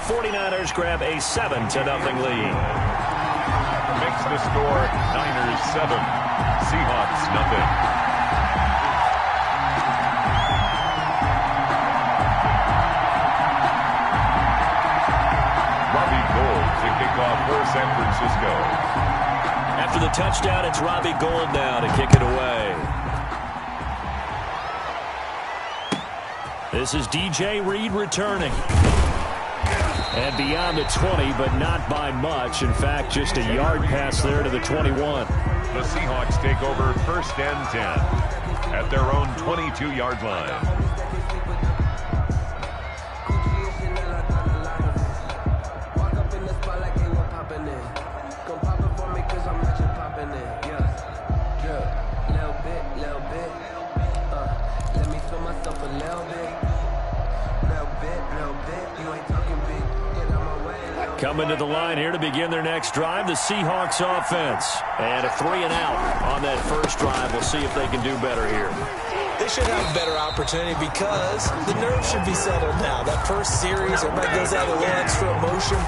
49ers grab a 7-0 lead. Makes the score Niners 7, Seahawks 0. For San Francisco. After the touchdown, it's Robbie Gould now to kick it away. This is DJ Reed returning. And beyond the 20, but not by much. In fact, just a yard pass there to the 21. The Seahawks take over 1st and 10 at their own 22-yard line. Coming to the line here to begin their next drive, the Seahawks offense. And a 3-and-out on that first drive. We'll see if they can do better here. They should have a better opportunity because the nerves should be settled now. That first series, everybody goes out with a little extra emotion.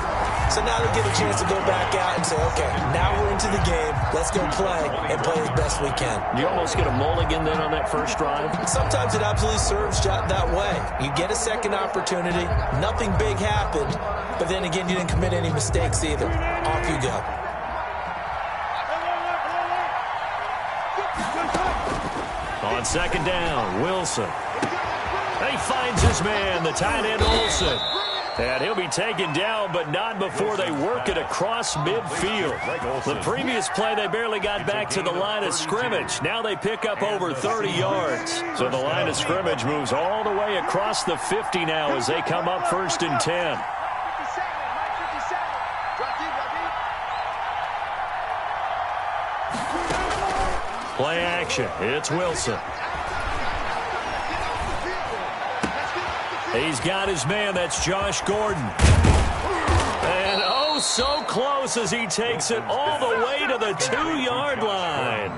So now they get a chance to go back out and say, okay, now we're into the game. Let's go play and play as best we can. You almost get a mulligan then on that first drive? Sometimes it absolutely serves that way. You get a second opportunity. Nothing big happened. But then again, you didn't commit any mistakes either. Off you go. On second down, Wilson. He finds his man, the tight end Olsen. And he'll be taken down, but not before they work it across midfield. The previous play, they barely got back to the line of scrimmage. Now they pick up over 30 yards. So the line of scrimmage moves all the way across the 50 now as they come up 1st and 10. Play action. It's Wilson. He's got his man. That's Josh Gordon. And oh, so close as he takes it all the way to the 2-yard line.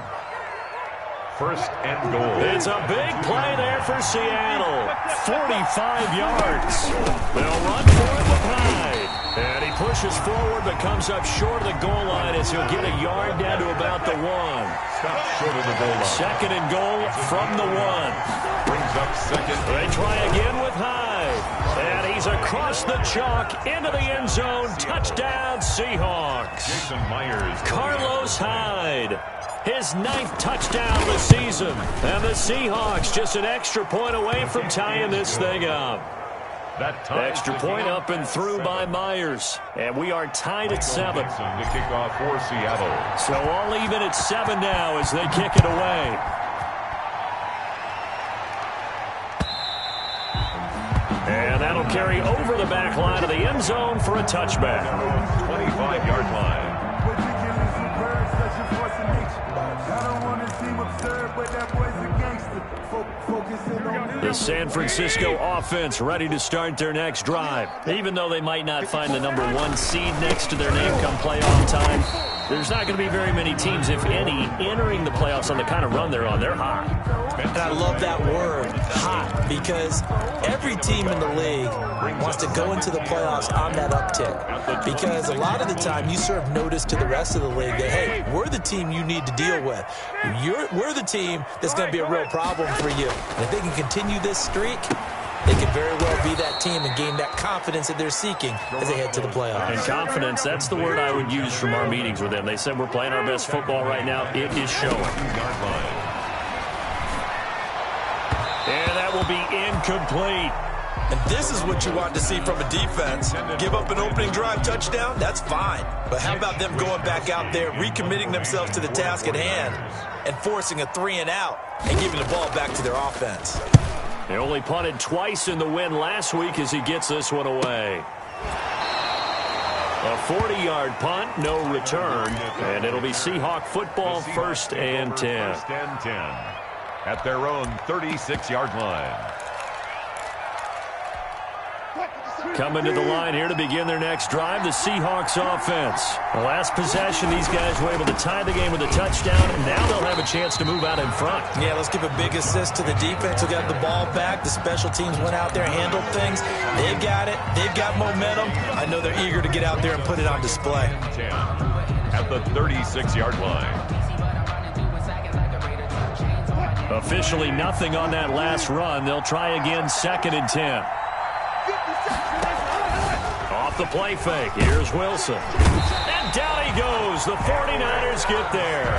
1st and goal. It's a big play there for Seattle. 45 yards. They'll run for it with Hyde. And he pushes forward but comes up short of the goal line as he'll get a yard down to about the 1. Stop short of the goal line. 2nd and goal from the 1. Brings up 2nd. They try again with Hyde. And he's across the chalk into the end zone. Touchdown, Seahawks. Jason Myers. Carlos Hyde. His 9th touchdown of the season. And the Seahawks just an extra point away from tying this thing up. That extra point up and through by Myers. And we are tied at 7. To kick off for Seattle. So all even at 7 now as they kick it away. And that'll carry over the back line of the end zone for a touchback. 25-yard line. The San Francisco offense ready to start their next drive. Even though they might not find the number 1 seed next to their name come playoff time, there's not going to be very many teams, if any, entering the playoffs on the kind of run they're on. They're hot. And I love that word, hot, because every team in the league wants to go into the playoffs on that uptick. Because a lot of the time you serve notice to the rest of the league that, hey, we're the team you need to deal with. We're the team that's going to be a real problem for you. And if they can continue this streak, they could very well be that team and gain that confidence that they're seeking as they head to the playoffs. And confidence, that's the word I would use from our meetings with them. They said we're playing our best football right now. It is showing. And that will be incomplete. And this is what you want to see from a defense. Give up an opening drive touchdown, that's fine. But how about them going back out there, recommitting themselves to the task at hand, and forcing a 3-and-out and giving the ball back to their offense. They only punted twice in the win last week as he gets this one away. A 40-yard punt, no return, and it'll be Seahawk football 1st and 10. 1st and 10 at their own 36-yard line. Coming to the line here to begin their next drive, the Seahawks offense. The last possession, these guys were able to tie the game with a touchdown, and now they'll have a chance to move out in front. Yeah, let's give a big assist to the defense who got the ball back. The special teams went out there, handled things. They've got it. They've got momentum. I know they're eager to get out there and put it on display. At the 36-yard line. Officially nothing on that last run. They'll try again, 2nd and 10. Off the play fake. Here's Wilson. And down he goes. The 49ers get there.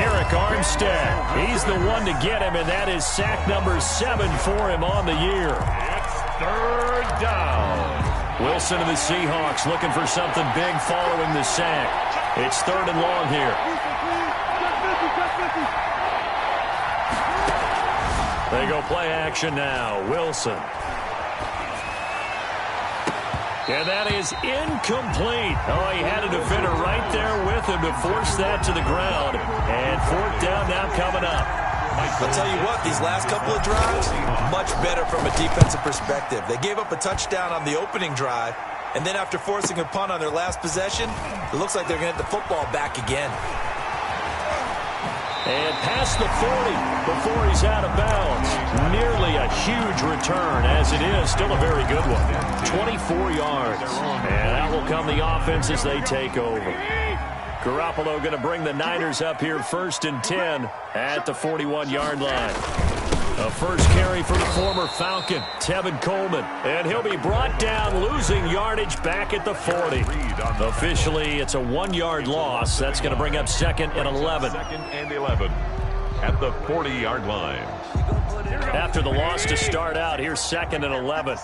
Eric Armstead. He's the one to get him, and that is sack number 7 for him on the year. It's 3rd down. Wilson and the Seahawks looking for something big following the sack. It's 3rd and long here. They go play action now. Wilson. And that is incomplete. Oh, he had a defender right there with him to force that to the ground. And 4th down now coming up. I'll tell you what, these last couple of drives, much better from a defensive perspective. They gave up a touchdown on the opening drive, and then after forcing a punt on their last possession, it looks like they're going to get the football back again. And past the 40 before he's out of bounds. Nearly a huge return, as it is. Still a very good one. 24 yards. And out will come the offense as they take over. Garoppolo going to bring the Niners up here 1st and 10 at the 41-yard line. A first carry for the former Falcon, Tevin Coleman. And he'll be brought down, losing yardage back at the 40. Officially, it's a 1-yard loss. That's going to bring up 2nd and 11. 2nd and 11 at the 40-yard line. After the loss to start out, here's 2nd and 11.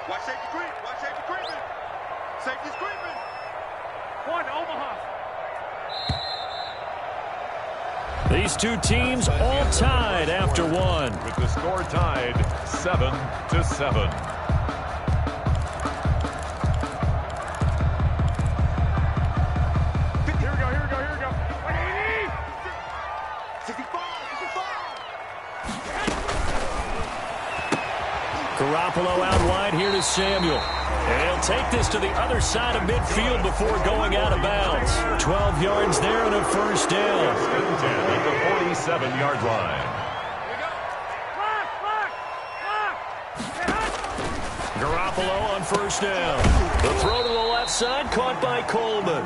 Watch safety creep. Watch safety creeping. Safety's creeping. One, Omaha. These two teams all tied after one. With the score tied 7-7. Here we go. 65. Garoppolo out wide here to Samuel. And he'll take this to the other side of midfield before going out of bounds. 12 yards there and a 1st down. At the 47-yard line. Garoppolo on 1st down. The throw to the left side caught by Coleman.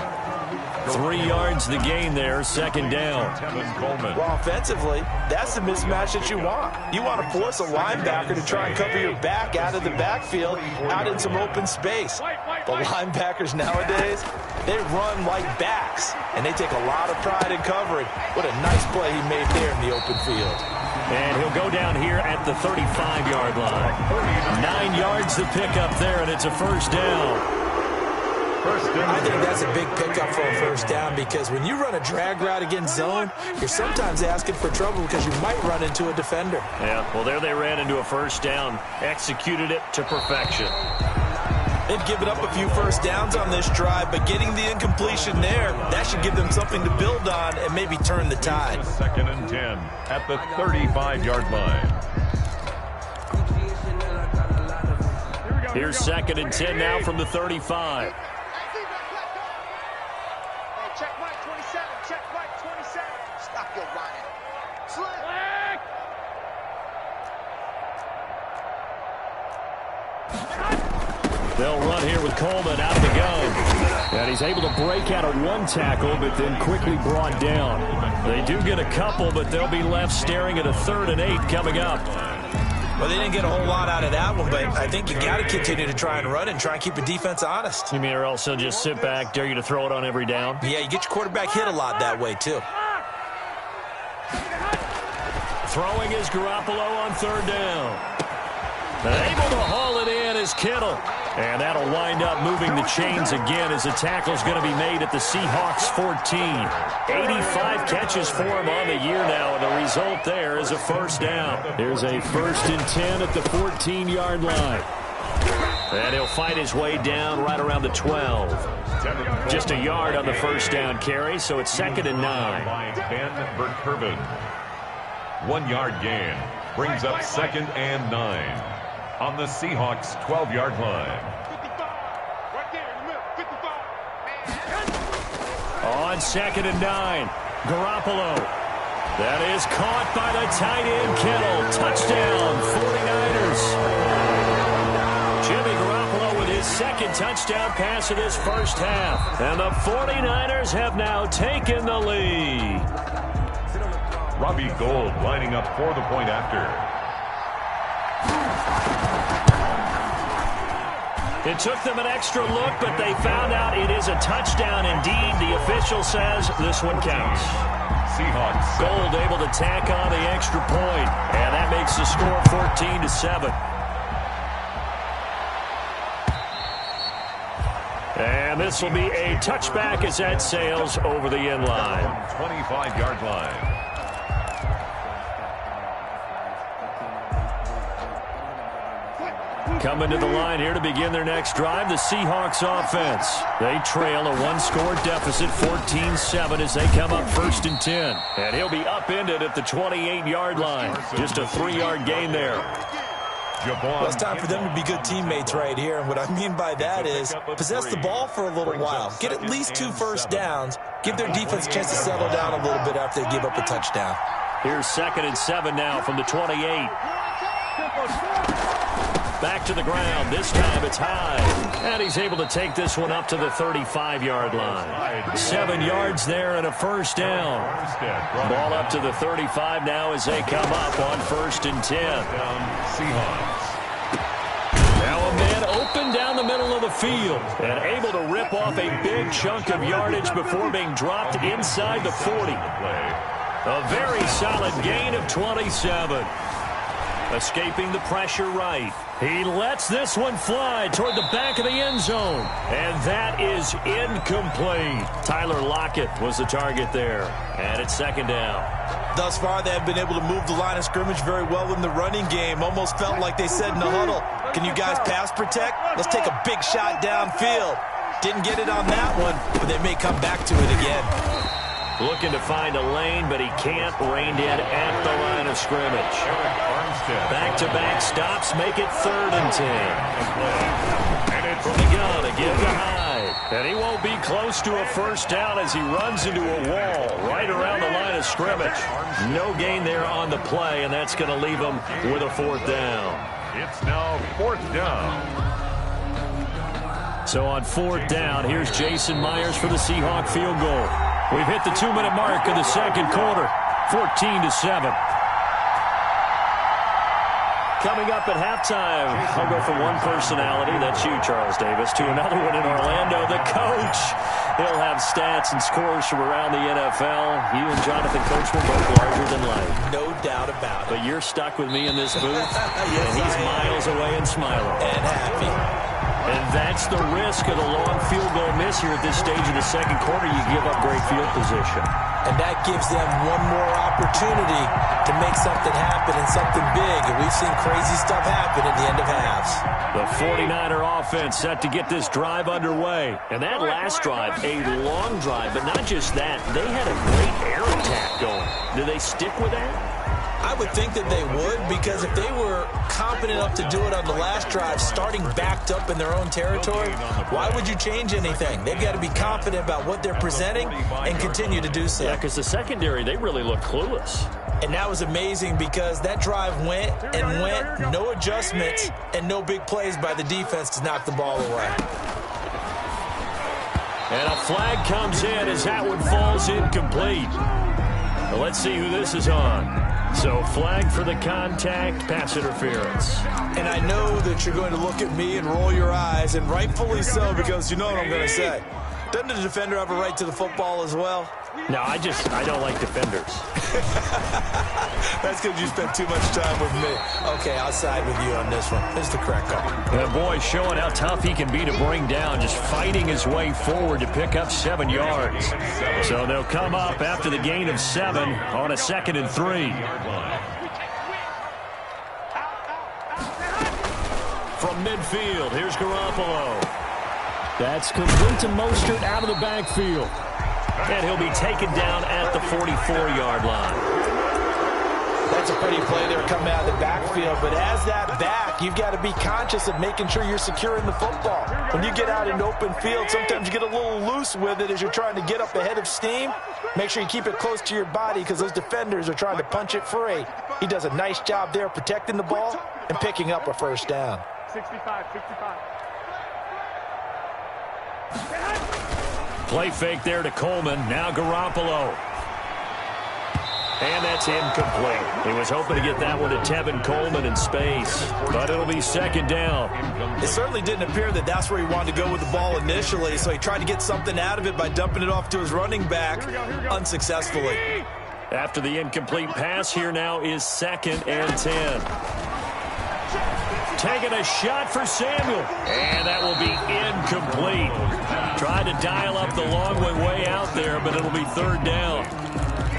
3 yards the gain there, 2nd down. Tevin Coleman. Well, offensively, that's the mismatch that you want. You want to force a linebacker to try and cover your back out of the backfield, out in some open space. The linebackers nowadays, they run like backs, and they take a lot of pride in covering. What a nice play he made there in the open field. And he'll go down here at the 35-yard line. 9 yards to pick up there, and it's a 1st down. I think that's a big pickup for a 1st down because when you run a drag route against zone, you're sometimes asking for trouble because you might run into a defender. Yeah, well, there they ran into a 1st down. Executed it to perfection. They've given up a few 1st downs on this drive, but getting the incompletion there, that should give them something to build on and maybe turn the tide. 2nd and 10 at the 35-yard line. Here's 2nd and 10 now from the 35. Check Mike 27. Check Mike 27. Stop your running. Slick. They'll run here with Coleman out of the gun. And he's able to break out of 1 tackle, but then quickly brought down. They do get a couple, but they'll be left staring at a 3rd and 8 coming up. Well, they didn't get a whole lot out of that one, but I think you got to continue to try and run and try and keep the defense honest. You mean or else he'll just sit back, dare you to throw it on every down? Yeah, you get your quarterback hit a lot that way, too. Throwing is Garoppolo on 3rd down. Able to haul it in is Kittle. And that'll wind up moving the chains again as the tackle's going to be made at the Seahawks 14. 85 catches for him on the year now, and the result there is a 1st down. Here's a 1st and 10 at the 14-yard line. And he'll fight his way down right around the 12. Just a yard on the 1st down carry, so it's 2nd and 9. By Ben Burkervin. 1 yard gain. brings up 2nd and 9 on the Seahawks' 12-yard line. 55. Right there in the middle. 55. On 2nd and 9, Garoppolo. That is caught by the tight end, Kittle. Touchdown, 49ers. Jimmy Garoppolo with his 2nd touchdown pass of this first half. And the 49ers have now taken the lead. Robbie Gould lining up for the point after. It took them an extra look, but they found out it is a touchdown indeed. The official says this one counts. Seahawks. Gould able to tack on the extra point, and that makes the score 14-7. And this will be a touchback as that sails over the end line. 25-yard line. Coming to the line here to begin their next drive, the Seahawks offense. They trail a one-score deficit, 14-7, as they come up 1st and 10. And he'll be upended at the 28-yard line. Just a 3-yard gain there. Well, it's time for them to be good teammates right here. And what I mean by that is possess the ball for a little while. Get at least 2 first downs. Give their defense a chance to settle down a little bit after they give up a touchdown. Here's 2nd and 7 now from the 28. Back to the ground. This time it's high. And he's able to take this one up to the 35-yard line. 7 yards there and a first down. Ball up to the 35 now as they come up on 1st and 10. Seahawks. Now a man open down the middle of the field and able to rip off a big chunk of yardage before being dropped inside the 40. A very solid gain of 27. Escaping the pressure right. He lets this one fly toward the back of the end zone. And that is incomplete. Tyler Lockett was the target there. And it's 2nd down. Thus far, they have been able to move the line of scrimmage very well in the running game. Almost felt like they said in the huddle, can you guys pass protect? Let's take a big shot downfield. Didn't get it on that one, but they may come back to it again. Looking to find a lane, but he can't. Reined in at the line of scrimmage. Back-to-back stops make it 3rd and 10. From the gun, a give to Hyde. And he won't be close to a first down as he runs into a wall right around the line of scrimmage. No gain there on the play, and that's going to leave him with a 4th down. It's now 4th down. So on 4th down, here's Jason Myers for the Seahawk field goal. We've hit the 2-minute mark of the 2nd quarter, 14-7. Coming up at halftime, I'll go from one personality, that's you, Charles Davis, to another one in Orlando, the coach. He'll have stats and scores from around the NFL. You and Jonathan Coachman both larger than life. No doubt about it. But you're stuck with me in this booth, Yes, and he's miles away and smiling. And happy. And that's the risk of the long field goal miss here at this stage of the 2nd quarter. You give up great field position. And that gives them one more opportunity to make something happen and something big. And we've seen crazy stuff happen at the end of halves. The 49er offense set to get this drive underway. And that last drive, a long drive, but not just that. They had a great air attack going. Do they stick with that? I would think that they would, because if they were confident enough to do it on the last drive, starting backed up in their own territory, why would you change anything? They've got to be confident about what they're presenting and continue to do so. Yeah, because the secondary, they really look clueless. And that was amazing because that drive went and went, no adjustments, and no big plays by the defense to knock the ball away. And a flag comes in as that one falls incomplete. Well, let's see who this is on. So flag for the contact, pass interference. And I know that you're going to look at me and roll your eyes, and rightfully so, because you know what I'm going to say. Doesn't the defender have a right to the football as well? No, I don't like defenders. That's because you spent too much time with me. Okay, I'll side with you on this one. This is the correct call. And boy, showing how tough he can be to bring down, just fighting his way forward to pick up 7 yards. So they'll come up after the gain of 7 on a 2nd and 3. From midfield, here's Garoppolo. That's complete to Mostert out of the backfield. And he'll be taken down at the 44-yard line. That That's a pretty play there coming out of the backfield. But as that back, you've got to be conscious of making sure you're securing the football. When you get out in open field, sometimes you get a little loose with it as you're trying to get up ahead of steam. Make sure you keep it close to your body because those defenders are trying to punch it free. He does a nice job there protecting the ball and picking up a first down. 65. Play fake there to Coleman. Now Garoppolo. And that's incomplete. He was hoping to get that one to Tevin Coleman in space, but it'll be second down. It certainly didn't appear that that's where he wanted to go with the ball initially, so he tried to get something out of it by dumping it off to his running back unsuccessfully. After the incomplete pass, here now is 2nd and 10. Taking a shot for Samuel, and that will be incomplete. Tried to dial up the long way out there, but it'll be 3rd down.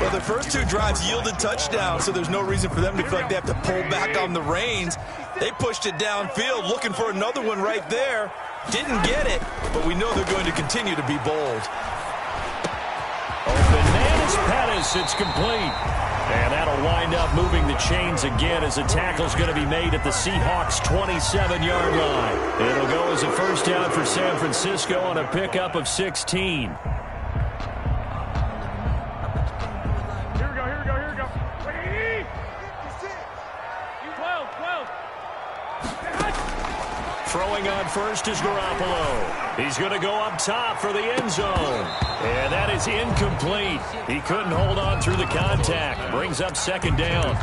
Well, the first 2 drives yielded touchdowns, so there's no reason for them to feel like they have to pull back on the reins. They pushed it downfield, looking for another one right there. Didn't get it, but we know they're going to continue to be bold. Bananas Pettis, it's complete. And that'll wind up moving the chains again as the tackle's going to be made at the Seahawks' 27-yard line. It'll go as a first down for San Francisco on a pickup of 16. Throwing on first is Garoppolo. He's going to go up top for the end zone. And that is incomplete. He couldn't hold on through the contact. Brings up 2nd down.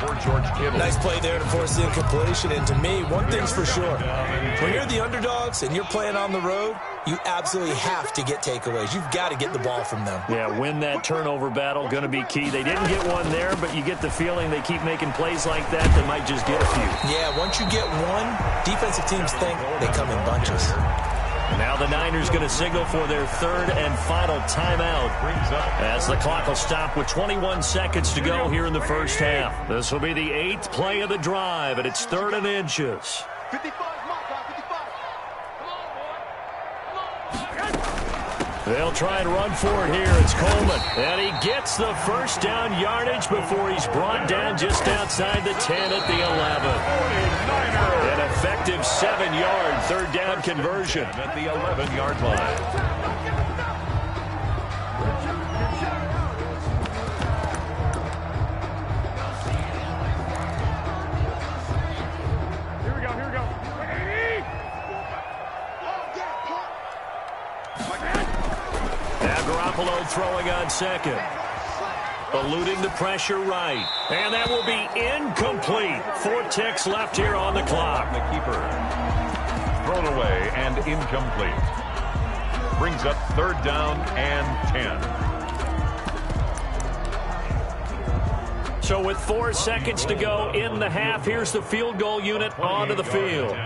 Nice play there to force the incompletion. And to me, one thing's for sure. When you're the underdogs and you're playing on the road, you absolutely have to get takeaways. You've got to get the ball from them. Yeah, win that turnover battle, going to be key. They didn't get one there, but you get the feeling they keep making plays like that. They might just get a few. Yeah, once you get one, defensive teams think they come in bunches. Now the Niners going to signal for their 3rd and final timeout as the clock will stop with 21 seconds to go here in the first half. This will be the 8th play of the drive, and it's 3rd and inches. 55. They'll try and run for it here. It's Coleman. And he gets the first down yardage before he's brought down just outside the 10 at the 11. An effective 7-yard 3rd down conversion. At the 11-yard line. Garoppolo throwing on 2nd. Eluding the pressure right. And that will be incomplete. 4 ticks left here on the clock. The keeper. Thrown away and incomplete. Brings up 3rd down and 10. So with 4 seconds to go in the half, here's the field goal unit onto the field.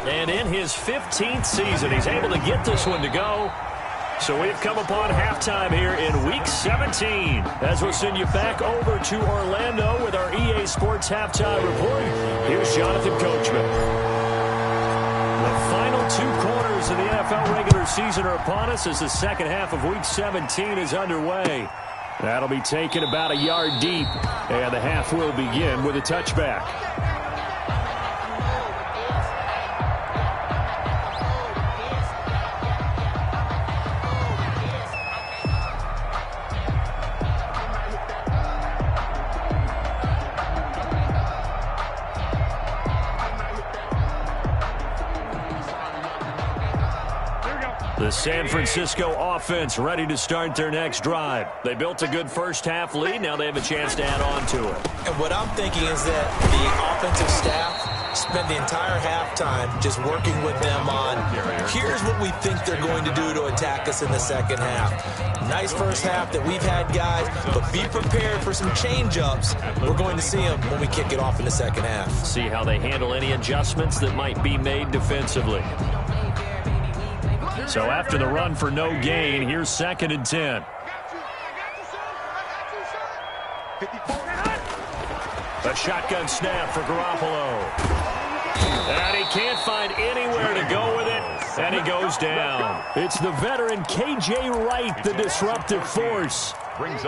And in his 15th season, he's able to get this one to go. So we've come upon halftime here in Week 17. As we'll send you back over to Orlando with our EA Sports Halftime Report, here's Jonathan Coachman. The final 2 quarters of the NFL regular season are upon us as the second half of Week 17 is underway. That'll be taken about a yard deep, and the half will begin with a touchback. The San Francisco offense ready to start their next drive. They built a good first half lead. Now they have a chance to add on to it. And what I'm thinking is that the offensive staff spent the entire halftime just working with them on, here's what we think they're going to do to attack us in the second half. Nice first half that we've had, guys, but be prepared for some change-ups. We're going to see them when we kick it off in the second half. See how they handle any adjustments that might be made defensively. So after the run for no gain, here's 2nd and 10. A shotgun snap for Garoppolo. And he can't find anywhere to go with it. And he goes down. It's the veteran K.J. Wright, the disruptive force.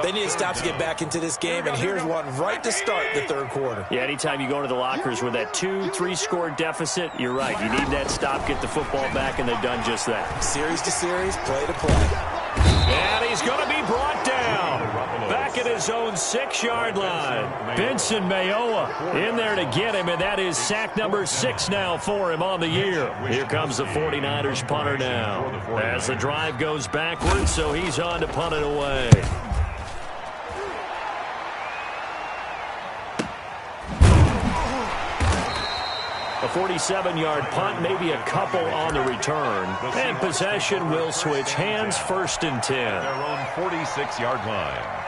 They need to stop to get back into this game, and here's one right to start the third quarter. Yeah, anytime you go to the lockers with that 2-3 score deficit, you're right. You need that stop, get the football back, and they've done just that. Series to series, play to play. And he's going to be brought down. Back at his own 6-yard line. Benson Mayowa in there to get him, and that is sack number 6 now for him on the year. Here comes the 49ers punter now. As the drive goes backwards, so he's on to punt it away. A 47-yard punt, maybe a couple on the return. And possession will switch hands, 1st and 10. Their own 46-yard line.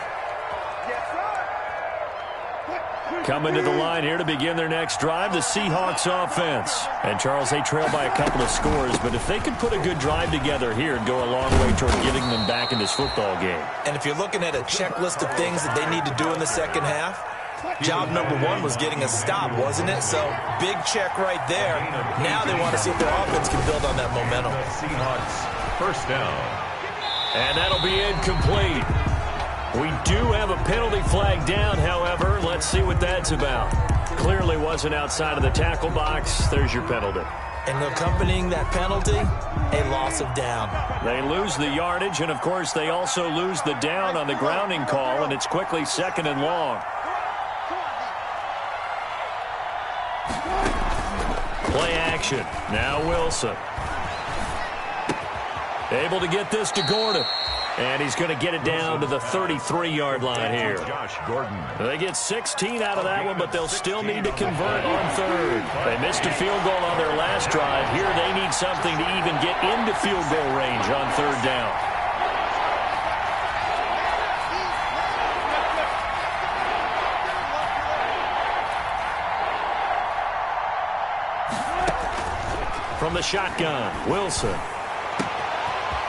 Coming to the line here to begin their next drive, the Seahawks offense. And, Charles, they trail by a couple of scores, but if they could put a good drive together here and go a long way toward getting them back in this football game. And if you're looking at a checklist of things that they need to do in the second half, job number 1 was getting a stop, wasn't it? So, big check right there. Now they want to see if their offense can build on that momentum. Seahawks, 1st down. And that'll be incomplete. We do have a penalty flag down, however. Let's see what that's about. Clearly wasn't outside of the tackle box. There's your penalty. And accompanying that penalty, a loss of down. They lose the yardage, and, of course, they also lose the down on the grounding call, and it's quickly 2nd and long. Play action. Now Wilson. Able to get this to Gordon. And he's going to get it down to the 33-yard line here. Josh Gordon. They get 16 out of that one, but they'll still need to convert on 3rd. They missed a field goal on their last drive. Here they need something to even get into field goal range on 3rd down. From the shotgun, Wilson.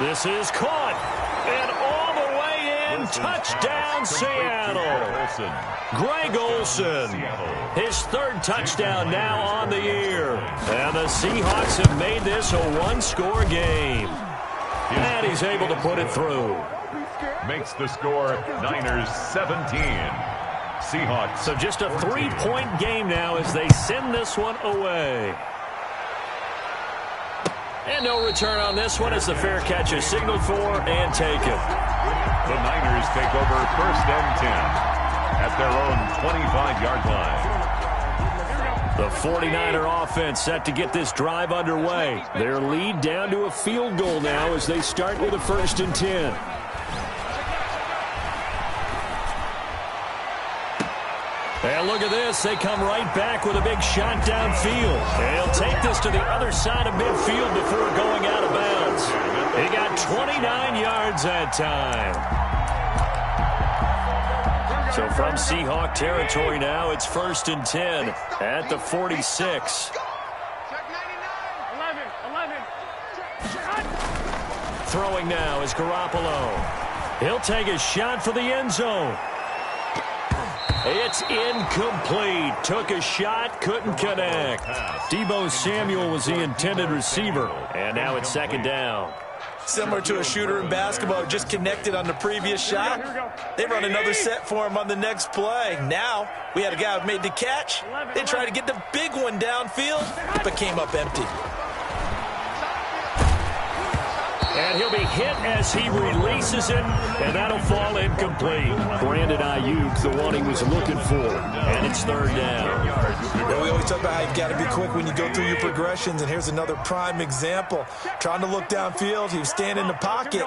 This is caught. And all the way in, touchdown Seattle. Greg Olsen, his 3rd touchdown now on the year. And the Seahawks have made this a 1-score game. And he's able to put it through. Makes the score Niners 17. Seahawks. So just a 3-point game now as they send this one away. And no return on this one as the fair catch is signaled for and taken. The Niners take over 1st and 10 at their own 25-yard line. The 49er offense set to get this drive underway. Their lead down to a field goal now as they start with a 1st and 10. And look at this. They come right back with a big shot downfield. They'll take this to the other side of midfield before going out of bounds. He got 29 yards that time. So from Seahawk territory now, it's 1st and 10 at the 46. Throwing now is Garoppolo. He'll take a shot for the end zone. It's incomplete. Took a shot, couldn't connect. Deebo Samuel was the intended receiver. And now it's 2nd down. Similar to a shooter in basketball, just connected on the previous shot. They run another set for him on the next play. Now, we had a guy who made the catch. They tried to get the big one downfield, but came up empty. And he'll be hit as he releases it, and that'll fall incomplete. Brandon Ayuk, the one he was looking for, and it's 3rd down. Yeah, we always talk about how you've got to be quick when you go through your progressions, and here's another prime example. Trying to look downfield, he was standing in the pocket,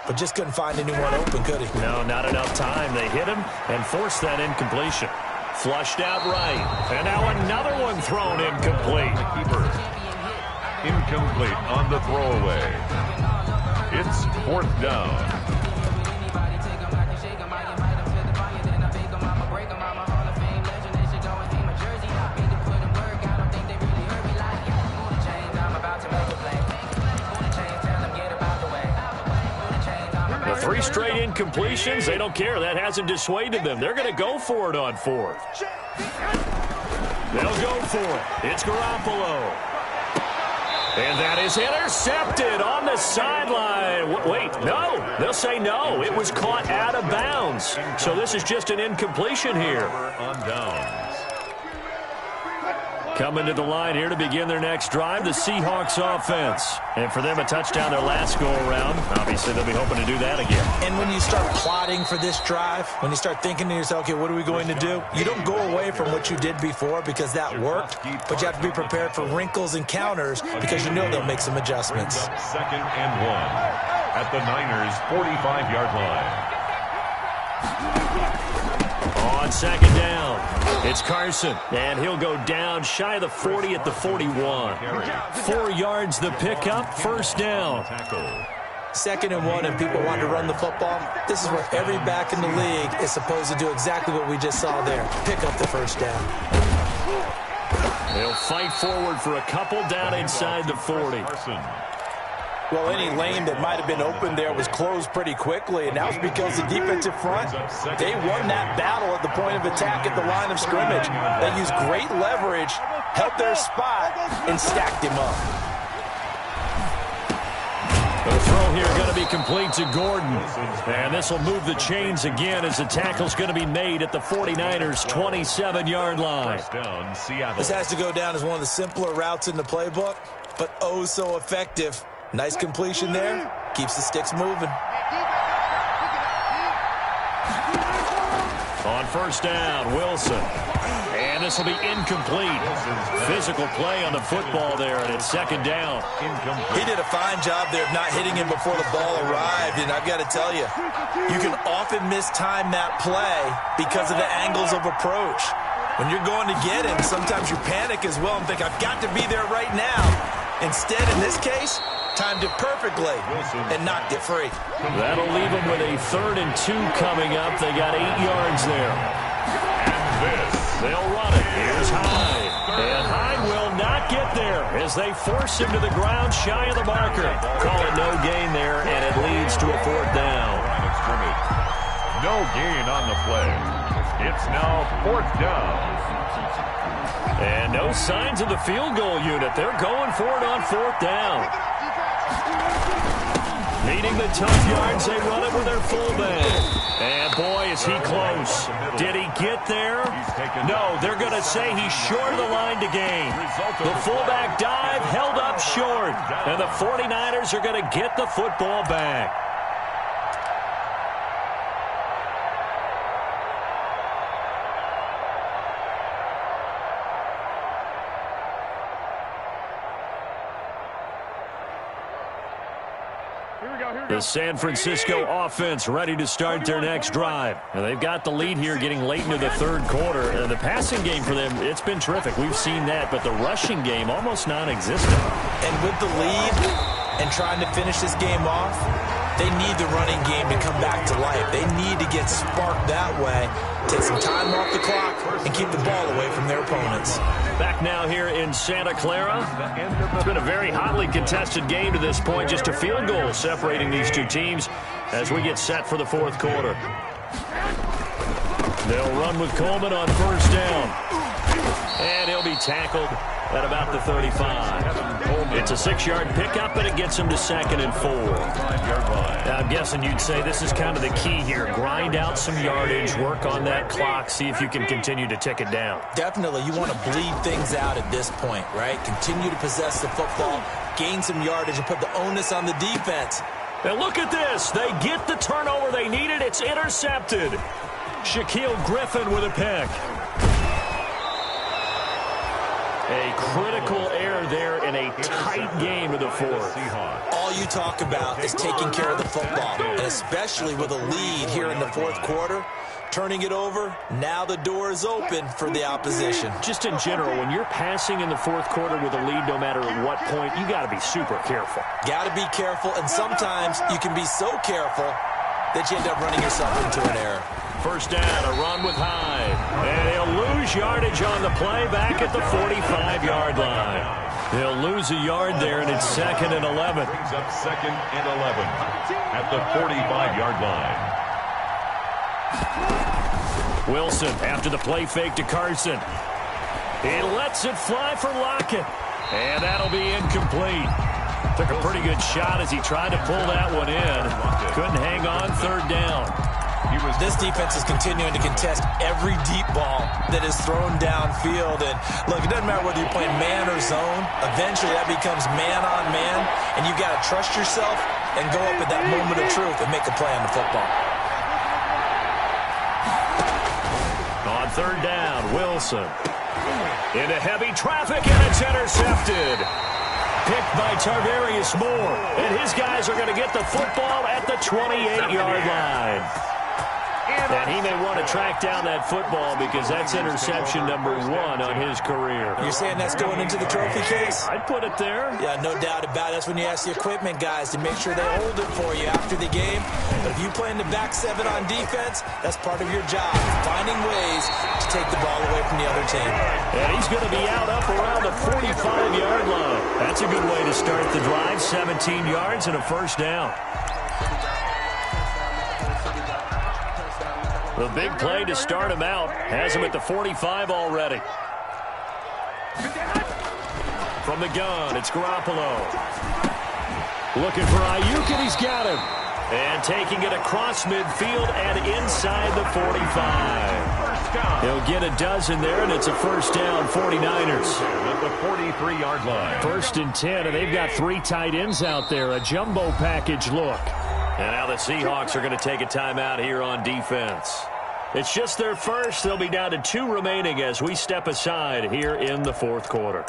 but just couldn't find anyone open, could he? No, not enough time. They hit him and forced that incompletion. Flushed out right, and now another one thrown incomplete. Incomplete on the throwaway. It's 4th down. The 3 straight incompletions, they don't care. That hasn't dissuaded them. They're going to go for it on 4th. They'll go for it. It's Garoppolo. And that is intercepted on the sideline. Wait, no. They'll say no. It was caught out of bounds. So this is just an incompletion here. On downs. Coming to the line here to begin their next drive, the Seahawks offense. And for them, a touchdown their last go-around. Obviously, they'll be hoping to do that again. And when you start plotting for this drive, when you start thinking to yourself, okay, what are we going to do? You don't go away from what you did before because that worked, but you have to be prepared for wrinkles and counters because you know they'll make some adjustments. Second and 1 at the Niners' 45-yard line. On second down, it's Carson, and he'll go down shy of the 40 at the 41. 4 yards the pickup, first down. Second and 1, and people want to run the football. This is where every back in the league is supposed to do exactly what we just saw there. Pick up the first down. They'll fight forward for a couple down inside the 40. Well, any lane that might have been open there was closed pretty quickly, and that was because the defensive front, they won that battle at the point of attack at the line of scrimmage. They used great leverage, held their spot, and stacked him up. The throw here going to be complete to Gordon. And this will move the chains again as the tackle's going to be made at the 49ers' 27-yard line. This has to go down as one of the simpler routes in the playbook, but oh so effective. Nice completion there. Keeps the sticks moving. On first down, Wilson. And this will be incomplete. Physical play on the football there, and it's second down. He did a fine job there of not hitting him before the ball arrived, and I've got to tell you, you can often mistime that play because of the angles of approach. When you're going to get him, sometimes you panic as well and think, I've got to be there right now. Instead, in this case, timed it perfectly and knocked it free. That'll leave them with a 3rd and 2 coming up. They got 8 yards there. And this. They'll run it. Here's Hyde. And Hyde will not get there as they force him to the ground shy of the marker. Call it no gain there, and it leads to a 4th down. No gain on the play. It's now 4th down. And no signs of the field goal unit. They're going for it on 4th down. Needing the tough yards, they run it with their fullback. And boy, is he close. Did he get there? No, they're going to say he's short of the line to gain. The fullback dive held up short. And the 49ers are going to get the football back. The San Francisco offense ready to start their next drive. And they've got the lead here getting late into the 3rd quarter. And the passing game for them, it's been terrific. We've seen that. But the rushing game, almost non-existent. And with the lead and trying to finish this game off, they need the running game to come back to life. They need to get sparked that way, take some time off the clock, and keep the ball away from their opponents. Back now here in Santa Clara. It's been a very hotly contested game to this point. Just a field goal separating these two teams as we get set for the 4th quarter. They'll run with Coleman on first down. And he'll be tackled at about the 35. It's a 6-yard pickup, and it gets him to 2nd and 4. Now, I'm guessing you'd say this is kind of the key here. Grind out some yardage, work on that clock, see if you can continue to tick it down. Definitely. You want to bleed things out at this point, right? Continue to possess the football, gain some yardage, and put the onus on the defense. And look at this. They get the turnover they needed. It's intercepted. Shaquille Griffin with a pick. A critical error there in a tight game of the 4th. All you talk about is taking care of the football, and especially with a lead here in the 4th quarter. Turning it over, now the door is open for the opposition. Just in general, when you're passing in the 4th quarter with a lead, no matter at what point, you got to be super careful. Got to be careful, and sometimes you can be so careful that you end up running yourself into an error. First down, a run with Hyde. And he'll lose yardage on the play back at the 45-yard line. They'll lose a yard there, and it's 2nd and 11. Brings up 2nd and 11 at the 45-yard line. Wilson after the play fake to Carson. He lets it fly for Lockett. And that'll be incomplete. Took a pretty good shot as he tried to pull that one in. Couldn't hang on third down. This defense is continuing to contest every deep ball that is thrown downfield. And look, it doesn't matter whether you're playing man or zone. Eventually that becomes man on man. And you got to trust yourself and go up at that moment of truth and make a play on the football. On third down, Wilson. Into heavy traffic, and it's intercepted. Picked by Tarvarius Moore. And his guys are going to get the football at the 28-yard line. And he may want to track down that football because that's interception number 1 on his career. You're saying that's going into the trophy case? I'd put it there. Yeah, no doubt about it. That's when you ask the equipment guys to make sure they hold it for you after the game. But if you play in the back 7 on defense, that's part of your job, finding ways to take the ball away from the other team. And he's going to be out up around the 45-yard line. That's a good way to start the drive. 17 yards and a first down. The big play to start him out has him at the 45 already. From the gun, it's Garoppolo. Looking for Ayuk, and he's got him. And taking it across midfield and inside the 45. He'll get a dozen there, and it's a first down, 49ers. At the 43-yard line. 1st and 10, and they've got 3 tight ends out there. A jumbo package look. And now the Seahawks are going to take a timeout here on defense. It's just their first. They'll be down to 2 remaining as we step aside here in the 4th quarter.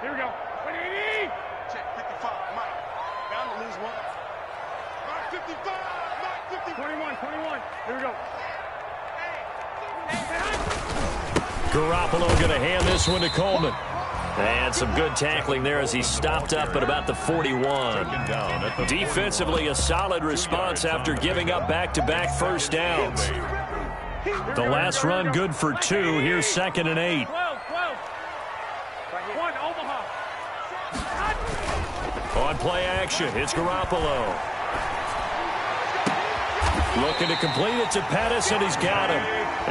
Here we go. Check 55, Mike. Bound to lose one. Mike 55, Mike 50. 21. Here we go. Garoppolo going to hand this one to Coleman. And some good tackling there as he stopped up at about the 41. Defensively, a solid response after giving up back-to-back first downs. The last run good for 2. Here's 2nd and 8. On play action, it's Garoppolo. Looking to complete it to Pettis, and he's got him.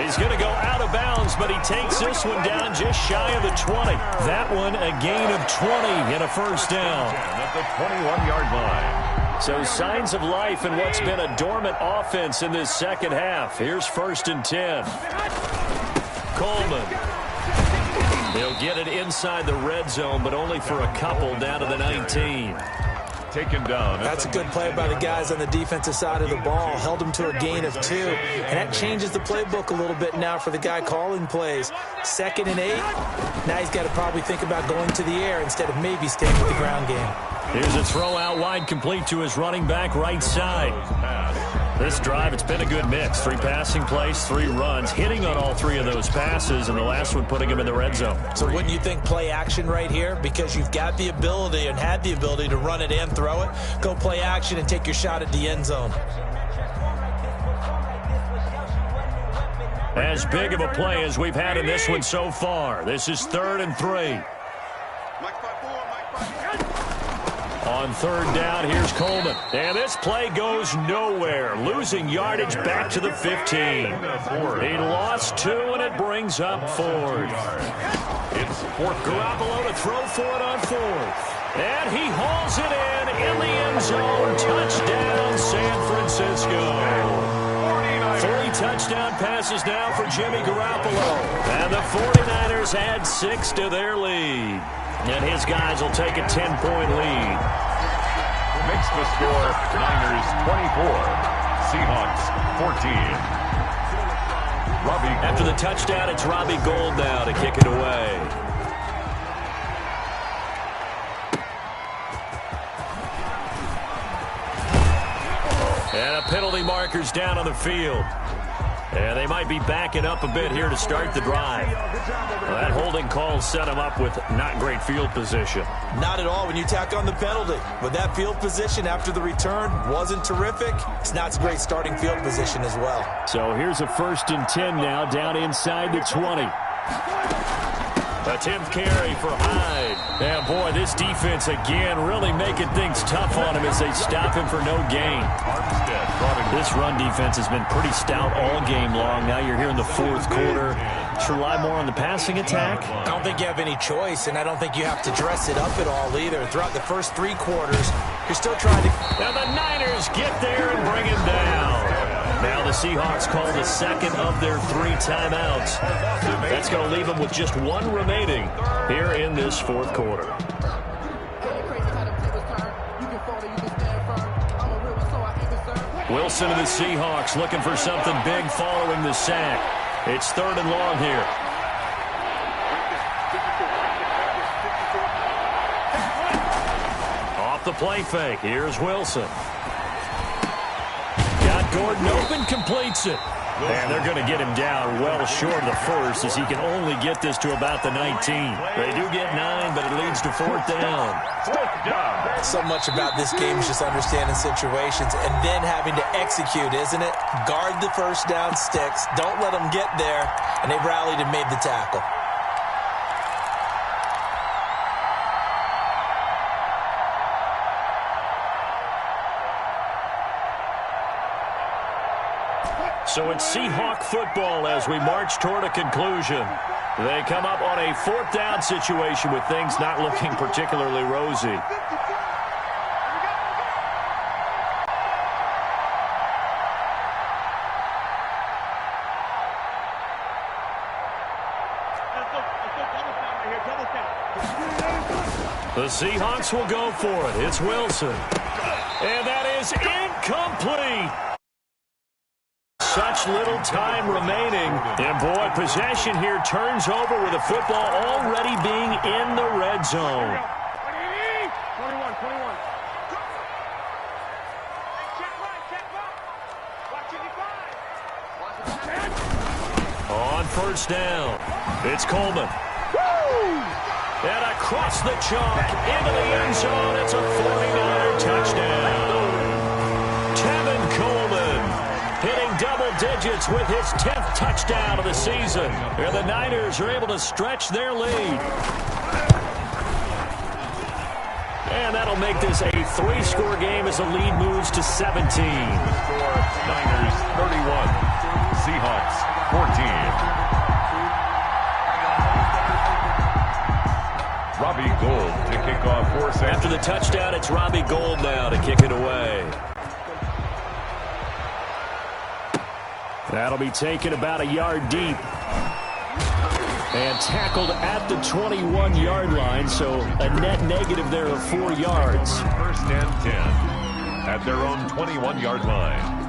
He's going to go out of bounds, but he takes this one down just shy of the 20. That one a gain of 20 and a first down. At the 21-yard line. So signs of life in what's been a dormant offense in this second half. Here's 1st and 10. Coleman. They'll get it inside the red zone, but only for a couple down to the 19. Taken down. That's a good play by the guys on the defensive side of the ball. Held them to a gain of 2. And that changes the playbook a little bit now for the guy calling plays. 2nd and 8. Now he's got to probably think about going to the air instead of maybe staying with the ground game. Here's a throw out wide complete to his running back right side. This drive, it's been a good mix. 3 passing plays, 3 runs, hitting on all 3 of those passes, and the last one putting him in the red zone. So wouldn't you think play action right here? Because you've got the ability and had the ability to run it and throw it. Go play action and take your shot at the end zone. As big of a play as we've had in this one so far. This is 3rd and 3. On 3rd down, here's Coleman. And this play goes nowhere. Losing yardage back to the 15. He lost 2, and it brings up 4th. It's 4th. Garoppolo to throw for it on 4th. And he hauls it in the end zone. Touchdown, San Francisco. 3 touchdown passes now for Jimmy Garoppolo. And the 49ers add 6 to their lead. And his guys will take a 10-point lead. Makes the score Niners 24, Seahawks 14. Robbie Gould. After the touchdown, it's Robbie Gould now to kick it away. And a penalty marker's down on the field. And they might be backing up a bit here to start the drive. Well, that holding call set him up with not great field position. Not at all when you tack on the penalty. With that field position after the return wasn't terrific, it's not a great starting field position as well. So here's a 1st and 10 now down inside the 20. A 10th carry for Hyde. And boy, this defense again really making things tough on him as they stop him for no gain. This run defense has been pretty stout all game long. Now you're here in the 4th quarter. Just rely more on the passing attack? I don't think you have any choice, and I don't think you have to dress it up at all either. Throughout the first 3 quarters, you're still trying to... And the Niners get there and bring him down. Now the Seahawks call the second of their 3 timeouts. That's going to leave them with just 1 remaining here in this 4th quarter. Wilson and the Seahawks looking for something big following the sack. It's 3rd and long here. Off the play fake. Here's Wilson. Got Gordon open, completes it. And they're going to get him down well short of the first as he can only get this to about the 19. They do get 9, but it leads to 4th down. So much about this game is just understanding situations and then having to execute, isn't it? Guard the first down sticks. Don't let them get there. And they've rallied and made the tackle. So it's Seahawk football as we march toward a conclusion. They come up on a 4th down situation with things not looking particularly rosy. The Seahawks will go for it. It's Wilson. And that is incomplete. Such little time remaining. And, boy, possession here turns over with the football already being in the red zone. 21. On first down, it's Coleman. And across the chalk into the end zone. It's a 49er touchdown. Tevin Coleman hitting double digits with his 10th touchdown of the season. And the Niners are able to stretch their lead. And that'll make this a 3-score game as the lead moves to 17. The score, Niners 31, Seahawks 14. Robbie Gould to kick off for Sanchez. After the touchdown, it's Robbie Gould now to kick it away. That'll be taken about a yard deep. And tackled at the 21-yard line, so a net negative there of 4 yards. First and 10 at their own 21-yard line.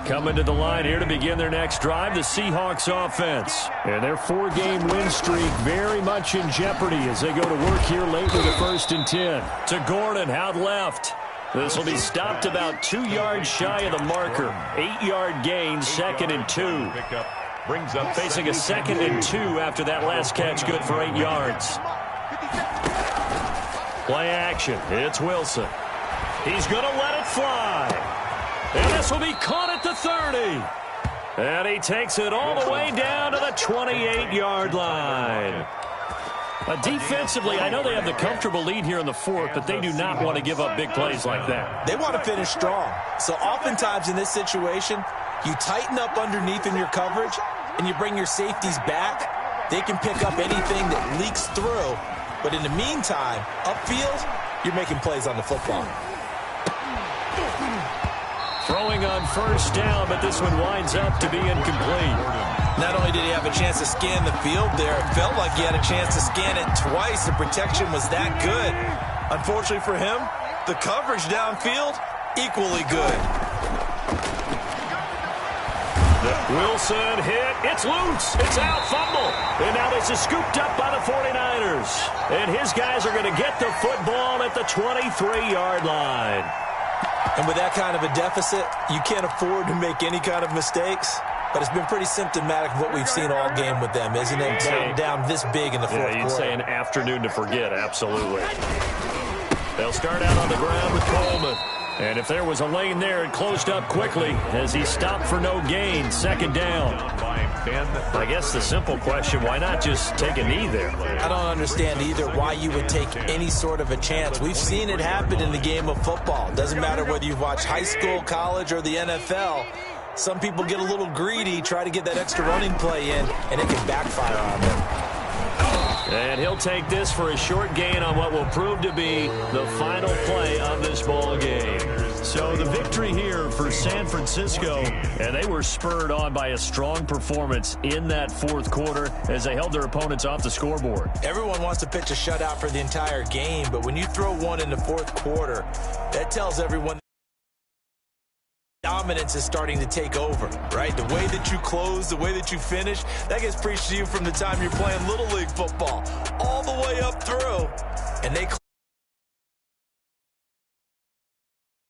Coming to the line here to begin their next drive, the Seahawks offense. And their 4-game win streak very much in jeopardy as they go to work here late with a 1st and 10. To Gordon, out left. This will be stopped about 2 yards shy of the marker. 8-yard gain, 2nd and 2. Brings up facing a 2nd and 2 after that last catch, good for 8 yards. Play action. It's Wilson. He's going to let it fly. And this will be caught at the 30. And he takes it all the way down to the 28-yard line. Defensively, I know they have the comfortable lead here in the 4th, but they do not want to give up big plays like that. They want to finish strong. So oftentimes in this situation, you tighten up underneath in your coverage, and you bring your safeties back. They can pick up anything that leaks through. But in the meantime, upfield, you're making plays on the football. Throwing on first down, but this one winds up to be incomplete. Not only did he have a chance to scan the field there, it felt like he had a chance to scan it twice. The protection was that good. Unfortunately for him, the coverage downfield, equally good. Wilson hit. It's loose. It's out. Fumble. And now this is scooped up by the 49ers. And his guys are going to get the football at the 23-yard line. And with that kind of a deficit, you can't afford to make any kind of mistakes. But it's been pretty symptomatic of what we've seen all game with them, isn't it? Down this big in the 4th quarter. You'd say an afternoon to forget, absolutely. They'll start out on the ground with Coleman. And if there was a lane there, it closed up quickly as he stopped for no gain. 2nd down. I guess the simple question, why not just take a knee there? I don't understand either why you would take any sort of a chance. We've seen it happen in the game of football. Doesn't matter whether you've watched high school, college, or the NFL. some people get a little greedy, try to get that extra running play in, and it can backfire on them. And he'll take this for a short gain on what will prove to be the final play of this ball game. So the victory here for San Francisco, and they were spurred on by a strong performance in that fourth quarter as they held their opponents off the scoreboard. Everyone wants to pitch a shutout for the entire game, but when you throw one in the fourth quarter, that tells everyone dominance is starting to take over, right? The way that you close, the way that you finish, that gets preached to you from the time you're playing Little League football all the way up through, and they